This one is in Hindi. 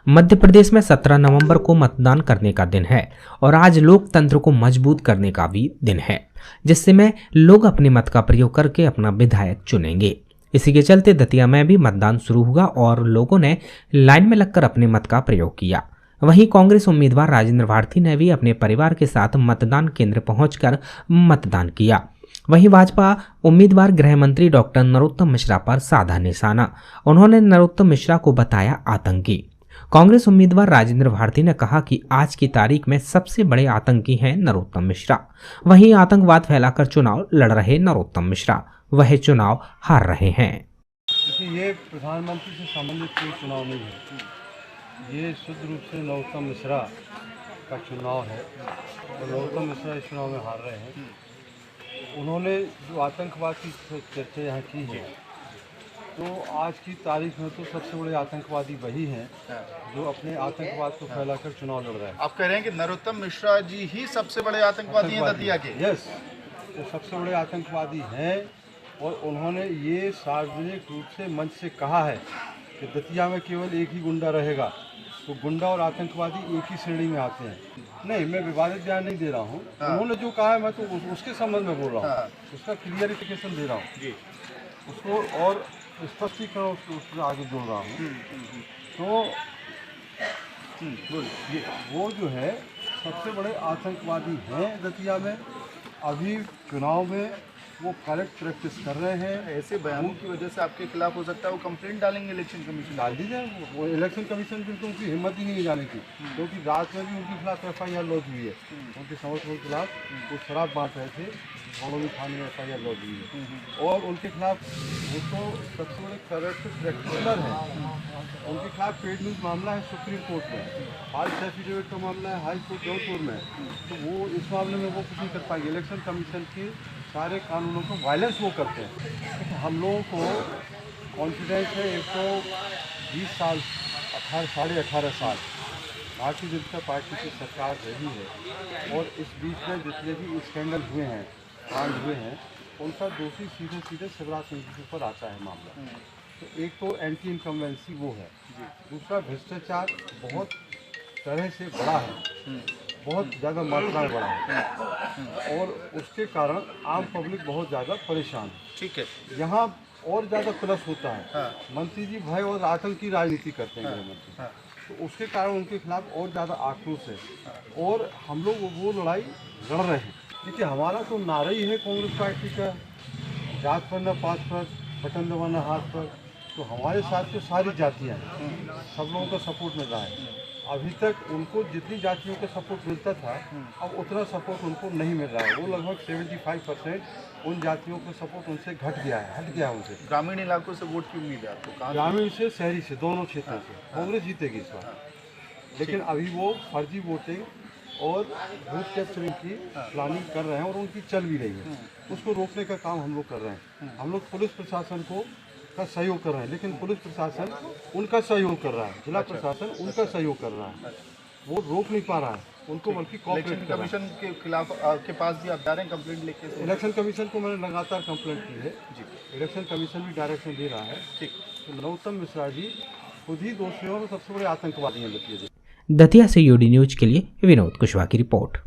मध्य प्रदेश में 17 नवंबर को मतदान करने का दिन है और आज लोकतंत्र को मजबूत करने का भी दिन है, जिससे में लोग अपने मत का प्रयोग करके अपना विधायक चुनेंगे। इसी के चलते दतिया में भी मतदान शुरू हुआ और लोगों ने लाइन में लगकर अपने मत का प्रयोग किया। वहीं कांग्रेस उम्मीदवार राजेंद्र भारती ने भी अपने परिवार के साथ मतदान केंद्र पहुंचकर मतदान किया। वहीं भाजपा उम्मीदवार गृह मंत्री डॉक्टर नरोत्तम मिश्रा पर साधा निशाना। उन्होंने नरोत्तम मिश्रा को बताया आतंकी। कांग्रेस उम्मीदवार राजेंद्र भारती ने कहा कि आज की तारीख में सबसे बड़े आतंकी हैं नरोत्तम मिश्रा। वहीं आतंकवाद फैलाकर चुनाव लड़ रहे नरोत्तम मिश्रा वह चुनाव हार रहे हैं। ये प्रधानमंत्री से संबंधित कोई चुनाव नहीं है, ये शुद्ध रूप से नरोत्तम मिश्रा का चुनाव है और नरोत्तम मिश्रा इस चुनाव में हार रहे हैं। उन्होंने जो आतंकवाद की चर्चा यहाँ की है, तो आज की तारीख में तो सबसे बड़े आतंकवादी वही हैं जो अपने आतंकवाद को फैलाकर चुनाव लड़ रहे हैं। आप कह रहे हैं कि नरोत्तम मिश्रा जी ही सबसे बड़े आतंकवादी हैं दतिया के? यस, वो सबसे बड़े आतंकवादी हैं और उन्होंने ये सार्वजनिक रूप से मंच से कहा है कि दतिया में केवल एक ही गुंडा रहेगा। तो गुंडा और आतंकवादी एक ही श्रेणी में आते हैं। नहीं, मैं विवादित बयान नहीं दे रहा हूँ। उन्होंने जो कहा है मैं तो उसके संबंध में बोल रहा हूँ, उसका क्लियरिफिकेशन दे रहा हूँ उसको और स्पष्टीकरण उसको आगे जोड़ रहा हूँ। तो वो जो है सबसे बड़े आतंकवादी हैं दतिया में। अभी चुनाव में वो करेक्ट प्रैक्टिस कर रहे हैं। ऐसे बयानों की वजह से आपके खिलाफ हो सकता है वो कंप्लेंट डालेंगे इलेक्शन कमीशन? डाल दीजिए, वो इलेक्शन कमीशन की तो उनकी हिम्मत ही नहीं है जाने की, क्योंकि रात में भी उनके खिलाफ FIR लॉन्च हुई है। उनके समर्थकों के खिलाफ वो शराब बांट रहे थे, कॉलोनी थाने में FIR लॉन्च हुई है और उनके खिलाफ वो तो सबसे बड़े करेक्ट प्रैक्टिशनर हैं। उनके खिलाफ पेड न्यूज़ मामला है सुप्रीम कोर्ट में, हाल एफिडेविट का मामला है हाई कोर्ट जौनपुर में। तो वो इस मामले में वो कुछ नहीं कर पाएंगे। इलेक्शन कमीशन के सारे कानूनों को वायलेंस वो करते हैं। तो हम लोगों को कॉन्फिडेंस है, एक तो 20 साल 18 साल भारतीय जनता पार्टी की सरकार रही है और इस बीच में जितने भी स्कैंडल हुए हैं, कांड हुए हैं, उनका दोषी सीधे शिवराज सिंह के ऊपर आता है मामला। तो एक तो एंटी इनकम्बेंसी वो है, दूसरा भ्रष्टाचार बहुत तरह से बड़ा है, बहुत ज़्यादा मात्रा में बढ़ा है और उसके कारण आम पब्लिक बहुत ज़्यादा परेशान है। ठीक है, यहाँ और ज़्यादा प्लस होता है। मंत्री जी भय और आतंक की राजनीति करते हैं मंत्री, तो उसके कारण उनके खिलाफ और ज़्यादा आक्रोश है और हम लोग वो लड़ाई लड़ रहे हैं। देखिए, हमारा तो नारा ही है कांग्रेस पार्टी का, जात पर न पात पर, बटन दबाना हाथ पर। तो हमारे साथ तो सारी जातियाँ हैं, सब लोगों का सपोर्ट मिल रहा है। अभी तक उनको जितनी जातियों का सपोर्ट मिलता था, अब उतना सपोर्ट उनको नहीं मिल रहा है। वो लगभग 75% उन जातियों का सपोर्ट उनसे घट गया है, हट गया है उनसे। ग्रामीण इलाकों से वोट की उम्मीद है आपको? ग्रामीण से, शहरी से, दोनों क्षेत्रों से कांग्रेस जीतेगी इस बार। लेकिन अभी वो फर्जी वोटिंग और बूथ कैप्चरिंग की प्लानिंग कर रहे हैं और उनकी चल भी रही है। उसको रोकने का काम हम लोग कर रहे हैं। हम लोग पुलिस प्रशासन का सहयोग कर रहे हैं, लेकिन पुलिस प्रशासन उनका सहयोग कर रहा है, जिला प्रशासन उनका सहयोग कर रहा है। वो रोक नहीं पा रहा है उनको, बल्कि इलेक्शन कमीशन के खिलाफ के पास भी आप जा रहे हैं कंप्लेंट लेके? इलेक्शन कमीशन को मैंने लगातार कंप्लेंट की है जी। इलेक्शन कमीशन भी डायरेक्शन दे रहा है। ठीक, तो नरोत्तम मिश्रा जी खुद ही दोषियों और सबसे बड़े आतंकवादी हैं दतिया। दतिया से UD न्यूज के लिए विनोद कुशवाहा की रिपोर्ट।